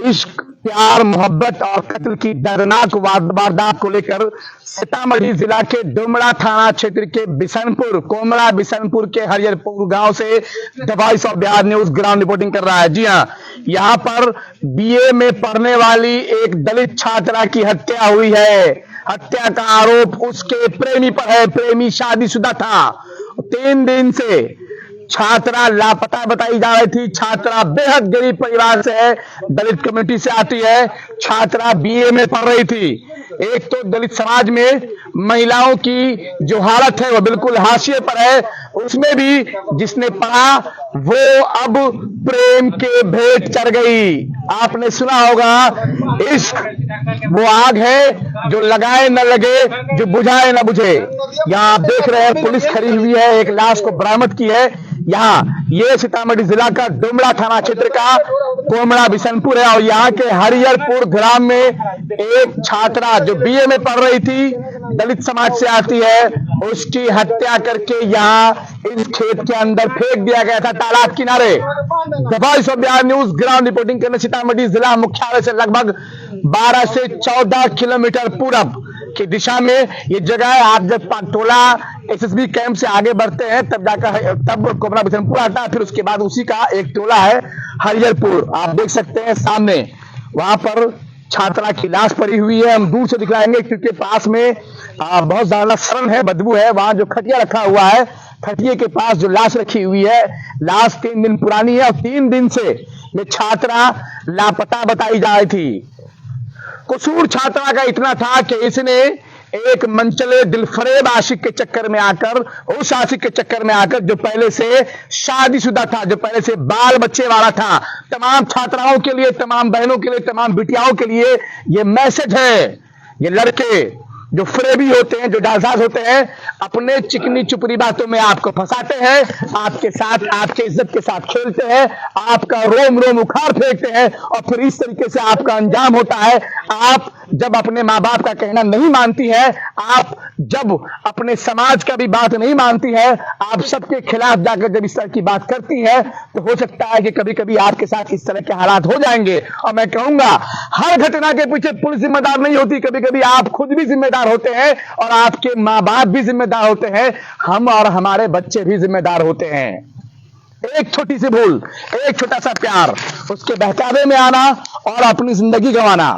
इश्क, प्यार, मोहब्बत और कत्ल की दर्दनाक वारदात को लेकर सीतामढ़ी जिला के डुमरा थाना क्षेत्र के बिशनपुर कोमरा बिशनपुर के हरिहरपुर गांव से the voice of Bihar news ground reporting कर रहा है। जी हां, यहां पर बीए में पढ़ने वाली एक दलित छात्रा की हत्या हुई है। हत्या का आरोप उसके प्रेमी पर है। प्रेमी शादीशुदा था। 3 दिन से छात्रा लापता बताई जा रही थी। छात्रा बेहद गरीब परिवार से है, दलित कम्युनिटी से आती है। छात्रा बीए में पढ़ रही थी। एक तो दलित समाज में महिलाओं की जो हालत है वो बिल्कुल हाशिए पर है, उसमें भी जिसने पढ़ा वो अब प्रेम के भेंट चढ़ गई। आपने सुना होगा, इश्क वो आग है जो लगाए न लगे, जो बुझाए न बुझे। यहाँ आप देख रहे हैं पुलिस खड़ी हुई है, एक लाश को बरामद की है। यहाँ ये सीतामढ़ी जिला का डुमरा थाना क्षेत्र का कोमरा बिशनपुर है और यहाँ के हरिहरपुर ग्राम में एक छात्रा जो बीए में पढ़ रही थी, दलित समाज से आती है, उसकी हत्या करके यहाँ इस खेत के अंदर फेंक दिया गया था तालाब किनारे। The voice of Bihar news ground reporting करने सीतामढ़ी जिला मुख्यालय से लगभग 12 से 14 किलोमीटर पूरब की दिशा में ये जगह है। आप जब पाटोला एसएसबी कैंप से आगे बढ़ते हैं तब कोमरा बिशनपुर आता है, फिर उसके बाद उसी का एक टोला है हरिहरपुर। आप देख सकते हैं सामने, वहां पर छात्रा की लाश पड़ी हुई है। हम दूर से दिखलाएंगे क्योंकि पास में बहुत ज्यादा शरण है, बदबू है। वहां जो खटिया रखा हुआ है, खटिया के पास जो लाश रखी हुई है, लाश 3 दिन पुरानी है और 3 दिन से ये छात्रा लापता बताई जा रही थी। कसूर छात्रा का इतना था कि इसने एक मनचले दिलफरेब आशिक के चक्कर में आकर, उस आशिक के चक्कर में आकर जो पहले से शादीशुदा था, जो पहले से बाल बच्चे वाला था। तमाम छात्राओं के लिए, तमाम बहनों के लिए, तमाम बिटियाओं के लिए ये मैसेज है। ये लड़के जो फ्रेबी होते हैं, जो डालसाज होते हैं, अपने चिकनी चुपड़ी बातों में आपको फंसाते हैं, आपके साथ, आपके इज्जत के साथ खेलते हैं, आपका रोम रोम उखाड़ फेंकते हैं और फिर इस तरीके से आपका अंजाम होता है। आप जब अपने माँ बाप का कहना नहीं मानती है, आप जब अपने समाज का भी बात नहीं मानती है, आप सबके खिलाफ जाकर जब इस तरह की बात करती है, तो हो सकता है कि कभी कभी आपके साथ इस तरह के हालात हो जाएंगे। और मैं कहूंगा, हर घटना के पीछे पुलिस जिम्मेदार नहीं होती, कभी कभी आप खुद भी जिम्मेदार होते हैं और आपके माँ बाप भी जिम्मेदार होते हैं, हम और हमारे बच्चे भी जिम्मेदार होते हैं। एक छोटी सी भूल, एक छोटा सा प्यार, उसके बहकावे में आना और अपनी जिंदगी गंवाना।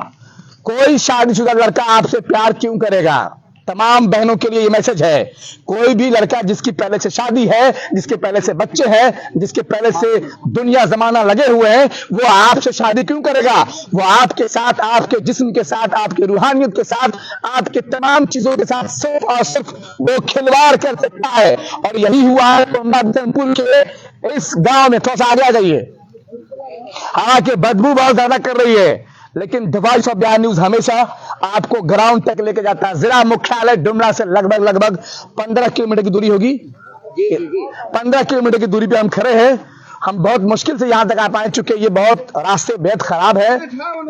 कोई शादीशुदा लड़का आपसे प्यार क्यों करेगा? तमाम बहनों के लिए ये मैसेज है। कोई भी लड़का जिसकी पहले से शादी है, जिसके पहले से बच्चे हैं, जिसके पहले से दुनिया जमाना लगे हुए हैं, वो आपसे शादी क्यों करेगा? वो आपके साथ, आपके जिस्म के साथ, आपके रूहानियत के साथ, आपके तमाम चीजों के साथ सिर्फ और सिर्फ वो खिलवाड़ कर सकता है। और यही हुआ है कोमरा बिशनपुर के इस गांव में। थोड़ा सा आगे आ जाइए। हालांकि बदबू बहुत ज्यादा कर रही है, लेकिन the voice of Bihar news हमेशा आपको ग्राउंड तक लेके जाता है। जिला मुख्यालय डुमरा से लगभग 15 किलोमीटर की दूरी होगी। 15 किलोमीटर की दूरी पे हम खड़े हैं। हम बहुत मुश्किल से यहां तक आ पाए, चुके ये बहुत रास्ते बेहद खराब है,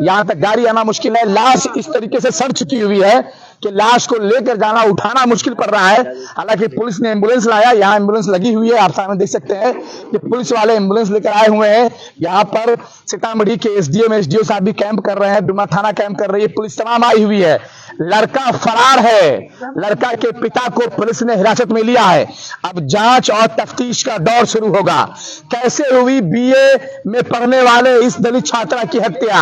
यहां तक गाड़ी आना मुश्किल है। लाश इस तरीके से सड़ चुकी हुई है कि लाश को लेकर जाना, उठाना मुश्किल पड़ रहा है। हालांकि पुलिस ने एम्बुलेंस लाया, यहाँ एम्बुलेंस लगी हुई है, आप सामने देख सकते हैं कि पुलिस वाले एम्बुलेंस लेकर आए हुए हैं। यहाँ पर सीतामढ़ी के एसडीएम एसडीओ साहब भी कैंप कर रहे हैं, डुमरा थाना कैंप कर रही है, पुलिस तमाम आई हुई है। लड़का फरार है। लड़का के पिता को पुलिस ने हिरासत में लिया है। अब जांच और तफ्तीश का दौर शुरू होगा। कैसे हुई बीए में पढ़ने वाले इस दलित छात्रा की हत्या?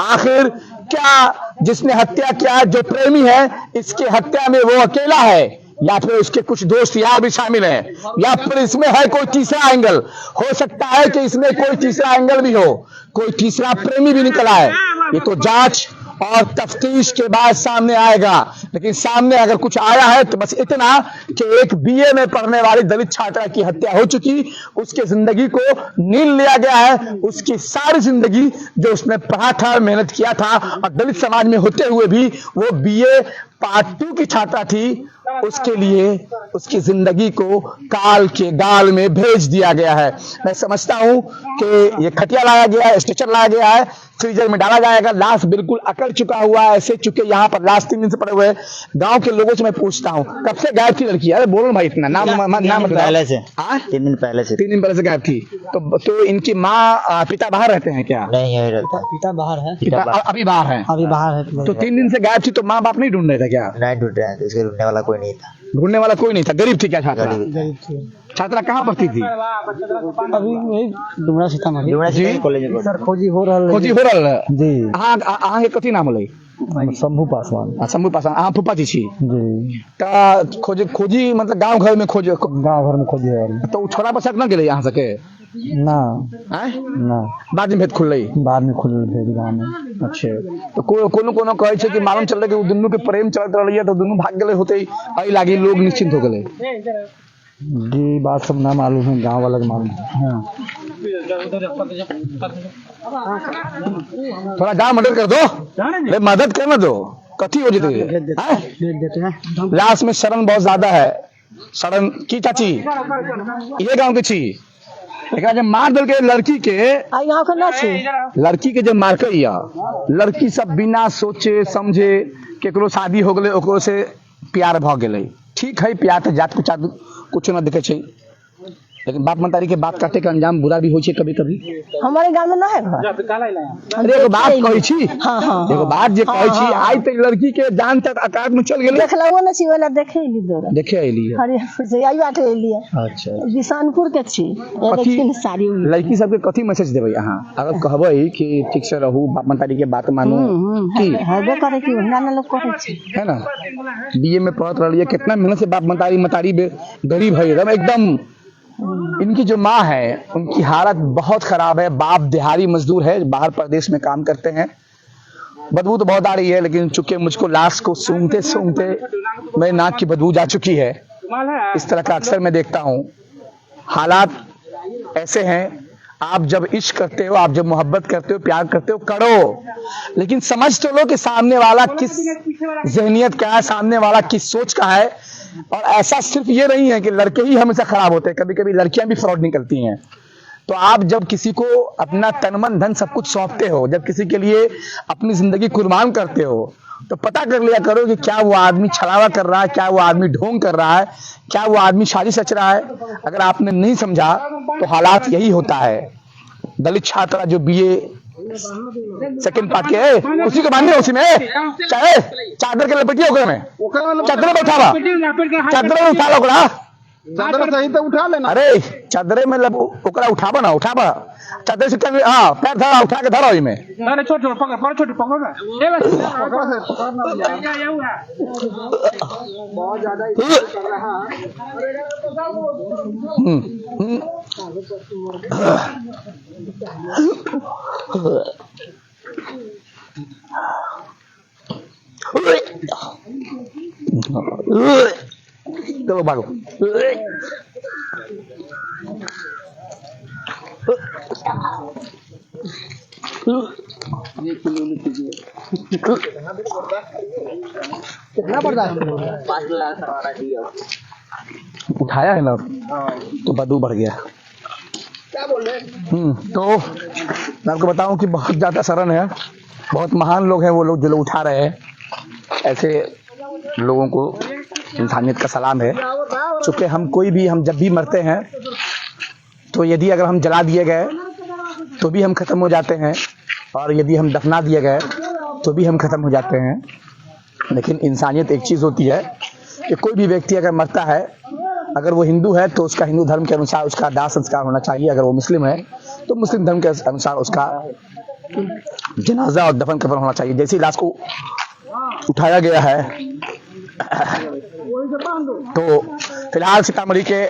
आखिर क्या जिसने हत्या किया, जो प्रेमी है, इसके हत्या में वो अकेला है या फिर उसके कुछ दोस्त यार भी शामिल हैं, या फिर इसमें है कोई तीसरा एंगल? हो सकता है कि इसमें कोई तीसरा एंगल भी हो, कोई तीसरा प्रेमी भी निकला है। ये तो जांच और तफ्तीश के बाद सामने आएगा। लेकिन सामने अगर कुछ आया है तो बस इतना कि एक बीए में पढ़ने वाली दलित छात्रा की हत्या हो चुकी, उसके जिंदगी को नील लिया गया है। उसकी सारी जिंदगी जो उसने पढ़ा था, मेहनत किया था, और दलित समाज में होते हुए भी वो बीए पार्ट 2 की छात्रा थी, उसके लिए उसकी जिंदगी को काल के गाल में भेज दिया गया है। मैं समझता हूं कि ये खटिया लाया गया है, स्ट्रेचर लाया गया है, फ्रीजर में डाला जाएगा। लाश बिल्कुल अकड़ चुका हुआ है, ऐसे चुके यहाँ पर लाश 3 दिन से पड़े हुए हैं। गांव के लोगों से मैं पूछता हूँ कब से गायब थी लड़की? अरे बोलो भाई, इतना नाम पहले से 3 दिन पहले से गायब थी। तो इनकी माँ पिता बाहर रहते हैं क्या? नहीं यही रहता। पिता बाहर है, अभी बाहर है। अभी बाहर है। तो 3 दिन से गायब थी, तो माँ बाप नहीं ढूंढ रहे थे क्या? नहीं ढूंढ रहे थे, इसके ढूंढने वाला कोई नहीं था। ढूंढने वाला कोई नहीं था? गरीब थी क्या छात्रा? गरीब थे। छात्रा कहाँ पढ़ती थी? अभी वही डुमरा सीतामढ़ी कॉलेज में सर खोजी हो रहा है। खोजी हो रहा है जी। अहाँ के कथी नाम होलै? शंभू पासवान। शंभू पासवान। अहाँ फूफा जी छी? जी। तो खोजी मतलब गांव घर में खोजे? गांव घर में खोजी है। तो छोड़ा बच्चा न गेले यहाँ सके ना आय? ना, बाद में भेद खुललै? बाद में खुल भेज गांव में। अच्छा। तो कोनो कहै छै कि मालूम चललै कि उ दुनू के प्रेम चलत रहलै तो दुनू भाग गेले होते, एहि लागी लोग निश्चिंत हो गेले। ये बात सब ना मालूम है, गांव वाला के मालूम है। हाँ। थोड़ा गाँव मदद कर दो, मदद करना दो, कथी हो जेते? देते हैं। लाश में शरण बहुत ज्यादा है। शरण की चाची ये गांव के छी? एकरा जब मार देल के लड़की के, यहाँ के ना छे। लड़की के जब मार के या लड़की सब बिना सोचे समझे केकरो शादी हो गेले, ओकरो से प्यार भ गेले। ठीक है, प्यार तो जात कुछ ना दिखे छै, लेकिन बाप मतारी के बात काटे के अंजाम बुरा भी हो छै कभी कभी। हमारे गांव में ना है घर। अरे एगो बात कहै छी, हाँ हाँ एगो बात जे कहै छी, आज तक लड़की के जान तक आकाश में चल गेले। देखलवो न छी, वाला देखे ली दोरा देखे आइली है। हरियाणा से आई बात आइली है। अच्छा। बिशनपुर के छी। लेकिन सारी हुई लड़की सब के कथी मैसेज देबै अहाँ अगर कहबै कि ठीक से रहू, बाप मतारी के बात मानू? की हबे करे कि वहना ना लोग कहै छी, है ना? बीए में पढ़त रहिए, कितना मेहनत से बाप मतारी गरीब है एकदम। इनकी जो माँ है उनकी हालत बहुत खराब है। बाप दिहाड़ी मजदूर है, बाहर प्रदेश में काम करते हैं। बदबू तो बहुत आ रही है, लेकिन चूंकि मुझको लाश को सूंघते सूंघते मेरी नाक की बदबू जा चुकी है। इस तरह का अक्सर मैं देखता हूँ। हालात ऐसे हैं, आप जब इश्क करते हो, आप जब मोहब्बत करते हो, प्यार करते हो, करो, लेकिन समझ तो लो कि सामने वाला किस जहनियत का है, सामने वाला किस सोच का है। और ऐसा सिर्फ ये नहीं है कि लड़के ही हमेशा खराब होते हैं, कभी कभी लड़कियां भी फ्रॉड निकलती हैं। तो आप जब किसी को अपना तन मन धन सब कुछ सौंपते हो, जब किसी के लिए अपनी जिंदगी कुर्बान करते हो, तो पता कर लिया करो कि क्या वो आदमी छलावा कर रहा है, क्या वो आदमी ढोंग कर रहा है, क्या वो आदमी साजिश रच रहा है। अगर आपने नहीं समझा तो हालात यही होता है। दलित छात्रा जो बीए सेकंड पार्ट के उसी को बांधे, उसी में चाहे चादर के लपेटिए ओकरा में, चादर में उठावा, चादर में उठा लो ओकरा, चादर सही तो उठा लेना। अरे चादरे में ओकरा उठावा ना, उठावा चादर से कर, हाँ पैर धरा, उठा के धरा में। अरे छोड़ छोड़ पकड़ पकड़ छोड़ पकड़ ना, ये बस पकड़ से पकड़ना यार बहुत ज्यादा कर रहा चलो भागो। कितना पड़ता है? उठाया है ना तो बदबू बढ़ गया। क्या बोल रहे? तो मैं आपको बताऊं कि बहुत ज्यादा शरण है, बहुत महान लोग हैं वो लोग जो लोग उठा रहे हैं। ऐसे लोगों को इंसानियत का सलाम है। चूंकि हम जब भी मरते हैं तो यदि अगर हम जला दिए गए तो भी हम खत्म हो जाते हैं, और यदि हम दफना दिए गए तो भी हम खत्म हो जाते हैं। लेकिन इंसानियत एक चीज़ होती है कि कोई भी व्यक्ति अगर मरता है, अगर वो हिंदू है तो उसका हिंदू धर्म के अनुसार उसका दाह संस्कार होना चाहिए। अगर वो मुस्लिम है तो मुस्लिम धर्म के अनुसार उसका जनाजा और दफन कफन होना चाहिए। जैसे लाश को उठाया गया है तो फिलहाल सीतामढ़ी के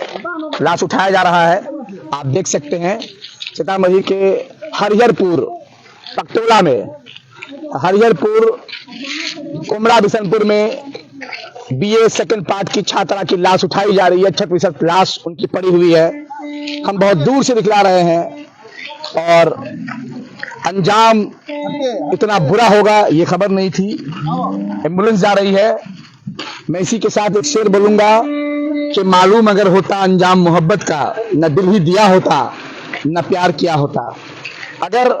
लाश उठाया जा रहा है। आप देख सकते हैं सीतामढ़ी के हरिहरपुर पकटोला में, हरिहरपुर कोमरा बिशनपुर में बीए सेकंड पार्ट की छात्रा की लाश उठाई जा रही है। 6% लाश उनकी पड़ी हुई है। हम बहुत दूर से दिखला रहे हैं, और अंजाम इतना बुरा होगा ये खबर नहीं थी। एम्बुलेंस जा रही है। मैं इसी के साथ एक शेर बोलूंगा कि मालूम अगर होता अंजाम मोहब्बत का, न दिल ही दिया होता, न प्यार किया होता। अगर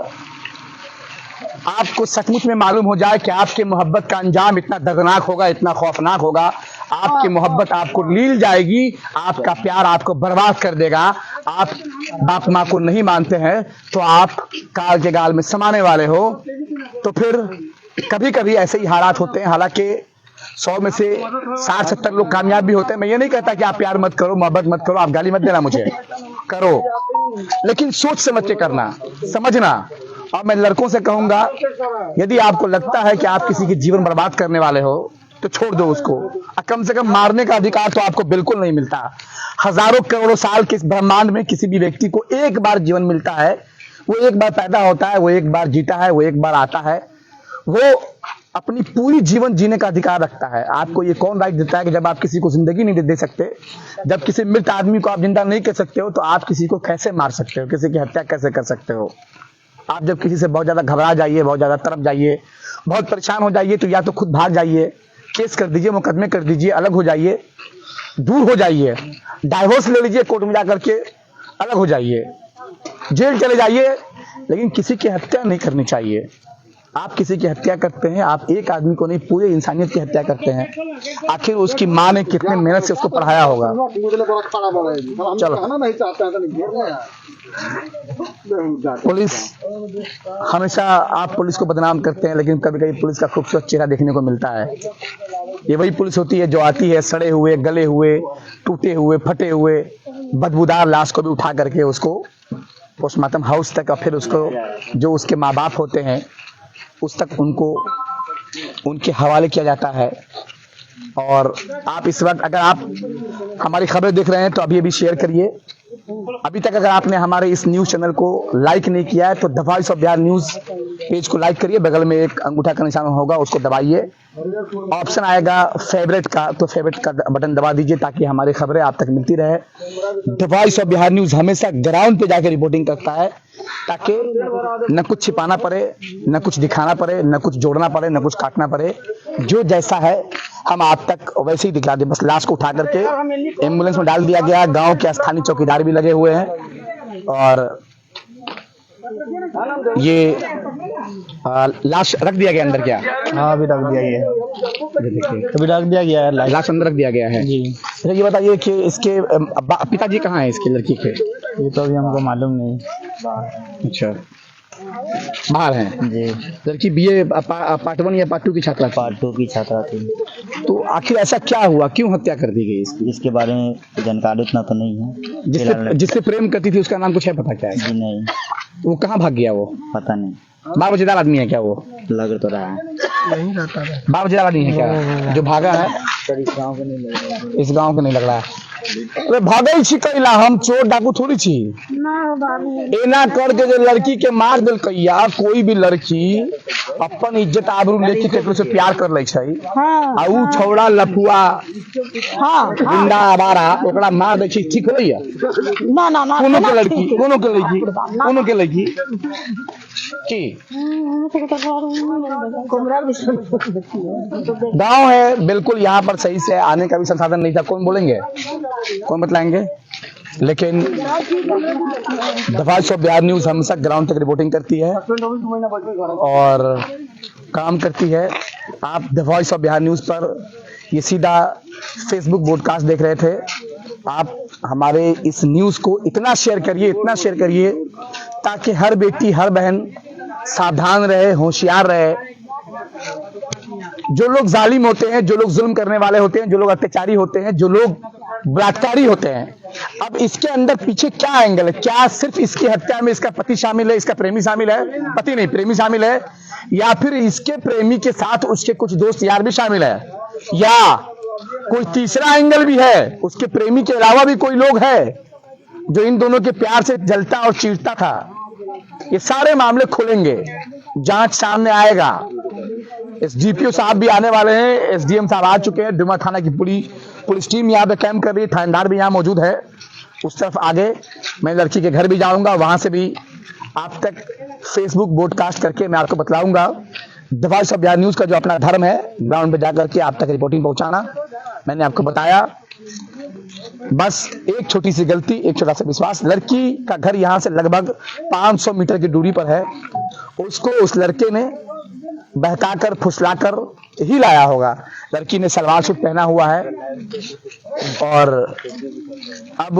आपको सचमुच में मालूम हो जाए कि आपकी मोहब्बत का अंजाम इतना दर्दनाक होगा, इतना खौफनाक होगा, आपकी मोहब्बत आपको लील जाएगी, आपका प्यार आपको बर्बाद कर देगा, आप बाप माँ को नहीं मानते हैं तो आप काल के गाल में समाने वाले हो, तो फिर कभी कभी ऐसे ही हालात होते हैं। हालांकि 100 में से 60-70 लोग कामयाब भी होते हैं। मैं ये नहीं कहता कि आप प्यार मत करो, मोहब्बत मत करो, आप गाली मत देना मुझे, करो, लेकिन सोच समझ के करना, समझना। और मैं लड़कों से कहूंगा, यदि आपको लगता है कि आप किसी की जीवन बर्बाद करने वाले हो तो छोड़ दो उसको। कम से कम मारने का अधिकार तो आपको बिल्कुल नहीं मिलता। हजारों करोड़ों साल के इस ब्रह्मांड में किसी भी व्यक्ति को एक बार जीवन मिलता है, वो एक बार पैदा होता है, वो एक बार जीता है, वो एक बार आता है, वो अपनी पूरी जीवन जीने का अधिकार रखता है। आपको ये कौन राइट देता है कि जब आप किसी को जिंदगी नहीं दे सकते, जब किसी मृत आदमी को आप जिंदा नहीं कर सकते हो, तो आप किसी को कैसे मार सकते हो, किसी की हत्या कैसे कर सकते हो? आप जब किसी से बहुत ज्यादा घबरा जाइए, बहुत ज्यादा तरफ जाइए, बहुत परेशान हो जाइए, तो या तो खुद भाग जाइए, केस कर दीजिए, मुकदमे कर दीजिए, अलग हो जाइए, दूर हो जाइए, डाइवोर्स ले लीजिए कोर्ट में जाकर के, अलग हो जाइए, जेल चले जाइए, लेकिन किसी की हत्या नहीं करनी चाहिए। आप किसी की हत्या करते हैं, आप एक आदमी को नहीं, पूरे इंसानियत की हत्या करते हैं। आखिर उसकी माँ ने कितने मेहनत से उसको पढ़ाया होगा। चलो, पुलिस हमेशा, आप पुलिस को बदनाम करते हैं, लेकिन कभी कभी पुलिस का खूबसूरत चेहरा देखने को मिलता है। ये वही पुलिस होती है जो आती है सड़े हुए, गले हुए, टूटे हुए, फटे हुए, बदबूदार लाश को भी उठा करके उसको पोस्टमार्टम हाउस तक, और फिर उसको जो उसके माँ बाप होते हैं उस तक उनको उनके हवाले किया जाता है। और आप इस वक्त अगर आप हमारी खबरें देख रहे हैं तो अभी शेयर करिए। अभी तक अगर आपने हमारे इस न्यूज चैनल को लाइक नहीं किया है तो the voice of Bihar news page को लाइक करिए, बगल में एक अंगूठा का निशान होगा, उसको दबाइए, ऑप्शन आएगा फेवरेट का, तो फेवरेट का बटन दबा दीजिए ताकि हमारी खबरें आप तक मिलती रहे। The voice of Bihar news हमेशा ग्राउंड पे जाकर रिपोर्टिंग करता है, ताकि न कुछ छिपाना पड़े, न कुछ दिखाना पड़े, न कुछ जोड़ना पड़े, न कुछ काटना पड़े। जो जैसा है हम आप तक वैसे ही दिखा दें। बस लाश को उठा करके एम्बुलेंस में डाल दिया गया, गांव के स्थानीय चौकीदार भी लगे हुए हैं, और ये लाश रख दिया गया अंदर। क्या? हाँ, अभी रख दिया गया है, अभी रख दिया गया है, लाश अंदर रख दिया गया है जी। अच्छा, ये बताइए कि इसके पिताजी कहाँ हैं इसके लड़की के? ये तो अभी हमको मालूम नहीं। अच्छा, बाहर हैं जी। लड़की बीए पार्ट 1 या पार्ट 2 की छात्रा? पार्ट 2 की छात्रा थी। तो आखिर ऐसा क्या हुआ, क्यों हत्या कर दी गई इसकी? इसके बारे में जानकारी उतना तो नहीं है। जिससे प्रेम करती थी उसका नाम कुछ है, पता क्या है? जी नहीं, वो कहाँ भाग गया? वो पता नहीं। बाबूजीदार आदमी है क्या वो? लग तो रहा है नहीं रहता है। बाबूजीदार आदमी है क्या जो भागा है? इस गाँव को नहीं लग रहा है। इस गाँव को नहीं लग रहा है। अरे भागई छी कैला, हम चोर डाकू थोड़ी छी। एना करके जो लड़की के मार दिल कैया, कोई भी लड़की अपन इज्जत आबरू लेके केकरो से प्यार कर ले छै, आ ऊ छौड़ा लफुआ गुंडा आवारा ओकरा मार दे छै, ठीक होइया? ना ना ना, कोनो के लड़की की गांव है बिल्कुल, यहाँ पर सही से आने का भी संसाधन नहीं था। कौन बोलेंगे, कौन बतलाएंगे? लेकिन the voice of Bihar news हमेशा ग्राउंड तक रिपोर्टिंग करती है और काम करती है। आप the voice of Bihar news पर ये सीधा फेसबुक ब्रॉडकास्ट देख रहे थे। आप हमारे इस न्यूज को इतना शेयर करिए ताकि हर बेटी, हर बहन सावधान रहे, होशियार रहे। जो लोग जालिम होते हैं, जो लोग जुल्म करने वाले होते हैं, जो लोग अत्याचारी होते हैं, जो लोग बलात्कारी होते हैं, अब इसके अंदर पीछे क्या एंगल है? क्या सिर्फ इसकी हत्या में इसका पति शामिल है, इसका प्रेमी शामिल है? पति नहीं, प्रेमी शामिल है, या फिर इसके प्रेमी के साथ उसके कुछ दोस्त यार भी शामिल है, या कोई तीसरा एंगल भी है? उसके प्रेमी के अलावा भी कोई लोग है जो इन दोनों के प्यार से जलता और चीरता था? ये सारे मामले खुलेंगे, जांच सामने आएगा। एसडीपीओ साहब भी आने वाले हैं, एसडीएम साहब आ चुके हैं, डुमरा थाना की पूरी पुलिस टीम यहाँ पे कैंप कर रही है, थानेदार भी यहाँ मौजूद है। उस तरफ आगे मैं लड़की के घर भी जाऊंगा, वहां से भी आप तक फेसबुक ब्रॉडकास्ट करके मैं आपको बतलाऊंगा। The voice of Bihar news का जो अपना धर्म है, ग्राउंड पे जाकर के आप तक रिपोर्टिंग पहुंचाना। मैंने आपको बताया बस एक छोटी सी गलती, एक छोटा सा विश्वास। लड़की का घर यहाँ से लगभग 500 मीटर की दूरी पर है। उसको उस लड़के ने बहकाकर फुसलाकर ही लाया होगा। लड़की ने सलवार सूट पहना हुआ है और अब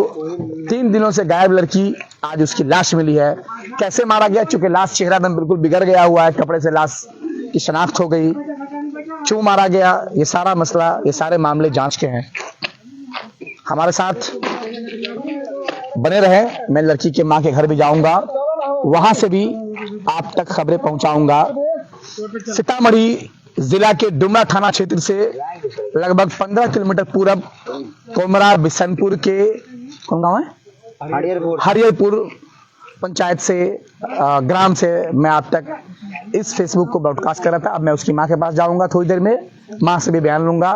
3 दिनों से गायब लड़की, आज उसकी लाश मिली है। कैसे मारा गया? चूंकि लाश चेहरा एकदम बिल्कुल बिगड़ गया हुआ है, कपड़े से लाश की शनाख्त हो गई। क्यों मारा गया? ये सारा मसला, ये सारे मामले जांच के हैं। हमारे साथ बने रहे। मैं लड़की के मां के घर भी जाऊंगा, वहां से भी आप तक खबरें पहुंचाऊंगा। सीतामढ़ी जिला के डुमरा थाना क्षेत्र से लगभग 15 किलोमीटर पूरब कोमरा बिशनपुर के कौन गांव है? हरियरपुर पंचायत से ग्राम से मैं आप तक इस फेसबुक को ब्रॉडकास्ट कर रहा था। अब मैं उसकी मां के पास जाऊंगा थोड़ी देर में, मां से भी बयान लूंगा।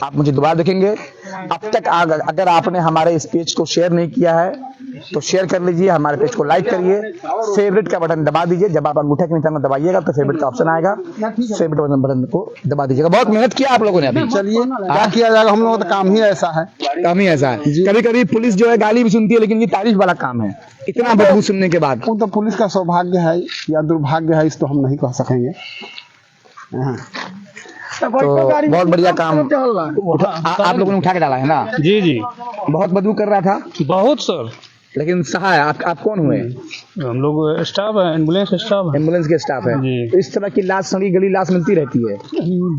आप मुझे दोबारा देखेंगे। अब तक अगर आपने हमारे इस पेज को शेयर नहीं किया है तो शेयर कर लीजिए, हमारे पेज को लाइक करिए, फेवरेट का बटन दबा दीजिए। जब आप अंगूठे के निशान में दबाइएगा तो फेवरेट का ऑप्शन आएगा, फेवरेट बटन को दबा दीजिएगा। बहुत मेहनत किया आप लोगों ने अभी। चलिए क्या किया जाएगा, हम लोगों का काम ही ऐसा है। काम ही ऐसा है। कभी कभी पुलिस जो है गाली भी सुनती है, लेकिन ये तारीफ वाला काम है, इतना बदबू सुनने के बाद। वो तो पुलिस का सौभाग्य है या दुर्भाग्य है, इस तो हम नहीं कह सकेंगे। हाँ। तो बहुत बढ़िया काम आप लोगों ने उठा के डाला है ना? जी जी, बहुत बदबू कर रहा था, बहुत सर। लेकिन सहा है। आप कौन हुए? हम लोग स्टाफ है, एम्बुलेंस स्टाफ है। एम्बुलेंस के स्टाफ है। जी। इस तरह की लाश सड़ी गली लाश मिलती रहती है।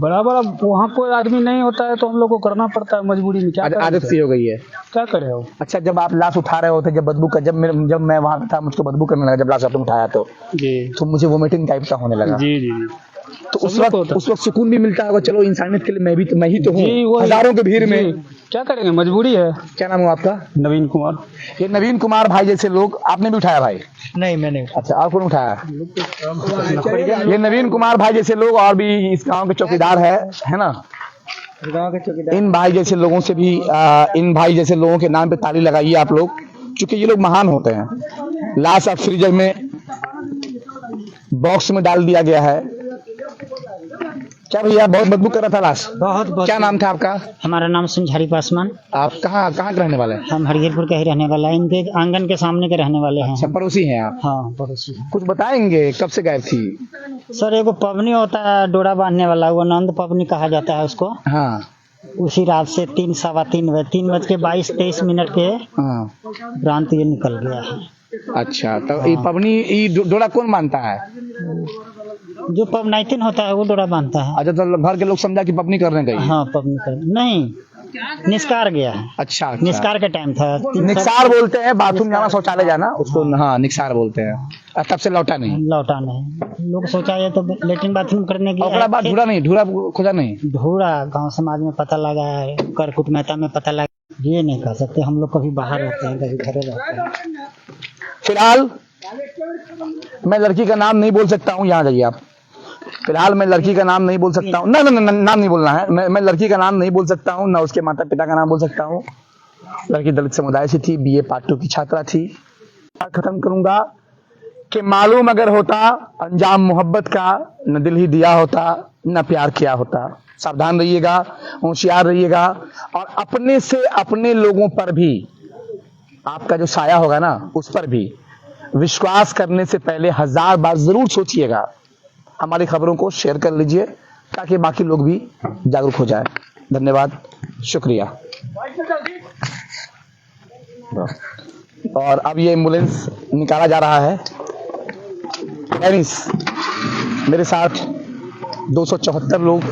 बड़ा बड़ा वहाँ कोई आदमी नहीं होता है तो हम लोग को करना पड़ता है मजबूरी में। क्या करें आदत सर? सी हो गई है। क्या करे हो? अच्छा, जब आप लाश उठा रहे होते, जब बदबू का जब मैं वहां पे था, मुझको बदबू करने लगा। जब लाश आपने उठाया जी तो मुझे वोमिटिंग टाइप का होने लगा। जी जी। तो उस वक्त सुकून भी मिलता होगा, चलो इंसानियत के लिए मैं ही तो हूँ हजारों के भीड़ में। क्या करेंगे, मजबूरी है। क्या नाम हुआ आपका? नवीन कुमार। ये नवीन कुमार भाई जैसे लोग आपने भी उठाया भाई? नहीं मैंने। अच्छा, और कौन उठाया? ये नवीन कुमार भाई जैसे लोग और भी इस गांव के चौकीदार है ना? गाँव के चौकीदार। इन भाई जैसे लोगों से भी इन भाई जैसे लोगों के नाम पे ताली लगाइए आप लोग, क्योंकि ये लोग महान होते हैं। लाश अब फ्रीजर में बॉक्स में डाल दिया गया है। क्या भैया, बहुत बदबू कर रहा था लाश? बहुत क्या नाम था आपका? हमारा नाम संझारी पासवान। आप कहाँ के रहने वाले हैं? हम हरिहरपुर के ही रहने वाला है, इनके आंगन के सामने के रहने वाले हैं। अच्छा, पड़ोसी हैं आप? हाँ, पड़ोसी। कुछ बताएंगे, कब से गायब थी? सर, एगो पबनी होता है डोरा बांधने वाला, वो नंद पबनी कहा जाता है उसको। हाँ। उसी रात से 3:15 के हाँ। उपरांत ये निकल गया है। अच्छा, तो ये पबनी डोरा कौन बांधता है? जो पबनैतिन होता है वो डोरा बांधता है। अच्छा, तो घर के लोग समझा कि पबनी करने गई? हाँ, पबनी कर नहीं, निस्कार गया है। अच्छा, निस्कार का टाइम था। निस्कार बोलते हैं बाथरूम जाना, शौचालय जाना, उसको हाँ निस्कार बोलते हैं। तब से लौटा नहीं? लौटा नहीं। लोग सोचा ये तो लेटरिन बाथरूम करने के और बाद ढूरा खोजा नहीं? ढूरा गांव समाज में पता लगा है, कर कुटमेता में पता लगा। ये नहीं कह सकते, हम लोग कभी बाहर रहते हैं, कभी घरे रहते हैं। फिलहाल मैं लड़की का नाम नहीं बोल सकता हूँ, यहाँ जाइए आप। फिलहाल मैं लड़की का नाम नहीं बोल सकता हूँ, ना नाम नहीं बोलना है। मैं लड़की का नाम नहीं बोल सकता हूँ, ना उसके माता पिता का नाम बोल सकता हूँ। लड़की दलित समुदाय से थी, BA पार्ट 2 की छात्रा थी। खत्म करूंगा कि मालूम अगर होता अंजाम मोहब्बत का, न दिल ही दिया होता, न प्यार किया होता। सावधान रहिएगा, होशियार रहिएगा, और अपने से अपने लोगों पर भी आपका जो साया होगा ना, उस पर भी विश्वास करने से पहले 1000 बार जरूर सोचिएगा। हमारी खबरों को शेयर कर लीजिए ताकि बाकी लोग भी जागरूक हो जाए। धन्यवाद, शुक्रिया। और अब ये एम्बुलेंस निकाला जा रहा है। मेरे साथ 274 लोग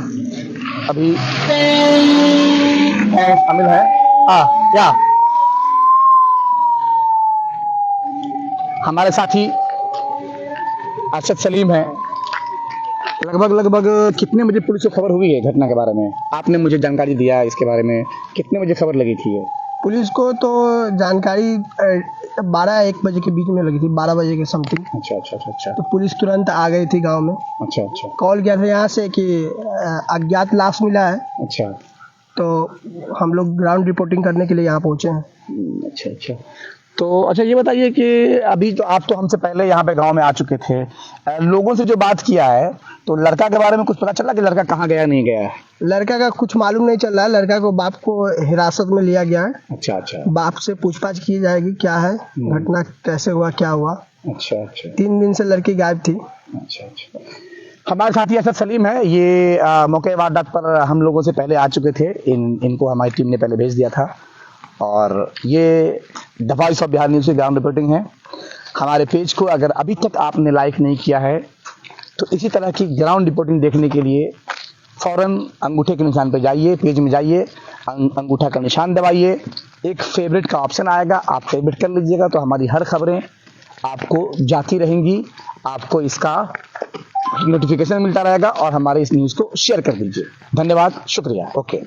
अभी शामिल हैं। क्या हमारे साथी अरशद सलीम है। लगभग कितने बजे पुलिस को खबर हुई है घटना के बारे में? आपने मुझे जानकारी दिया है इसके बारे में, कितने बजे खबर लगी थी ये? पुलिस को तो जानकारी 12-1 बजे के बीच में लगी थी, 12 बजे के समथिंग। अच्छा। तो पुलिस तुरंत आ गई थी गांव में। अच्छा। कॉल गया था यहाँ से कि अज्ञात लाश मिला है। अच्छा। तो हम लोग ग्राउंड रिपोर्टिंग करने के लिए यहाँ पहुँचे हैं। अच्छा। तो अच्छा, ये बताइए कि अभी तो आप तो हमसे पहले यहाँ पे गांव में आ चुके थे, लोगों से जो बात किया है तो लड़का के बारे में कुछ पता चला कि लड़का कहाँ गया नहीं गया है? लड़का का कुछ मालूम नहीं चल रहा है। लड़का को बाप को हिरासत में लिया गया है। अच्छा अच्छा बाप से पूछताछ की जाएगी, क्या है घटना, कैसे हुआ, क्या हुआ। अच्छा अच्छा 3 दिन से लड़की गायब थी। अच्छा अच्छा। हमारे साथी असद सलीम है, ये मौके वारदात पर हम लोगों से पहले आ चुके थे। इनको हमारी टीम ने पहले भेज दिया था और ये the voice of Bihar news की ग्राउंड रिपोर्टिंग है। हमारे पेज को अगर अभी तक आपने लाइक नहीं किया है तो इसी तरह की ग्राउंड रिपोर्टिंग देखने के लिए फौरन अंगूठे के निशान पर जाइए, पेज में जाइए, अंगूठा का निशान दबाइए, एक फेवरेट का ऑप्शन आएगा, आप फेवरेट कर लीजिएगा तो हमारी हर खबरें आपको जाती रहेंगी, आपको इसका नोटिफिकेशन मिलता रहेगा और हमारे इस न्यूज़ को शेयर कर दीजिए। धन्यवाद, शुक्रिया, ओके।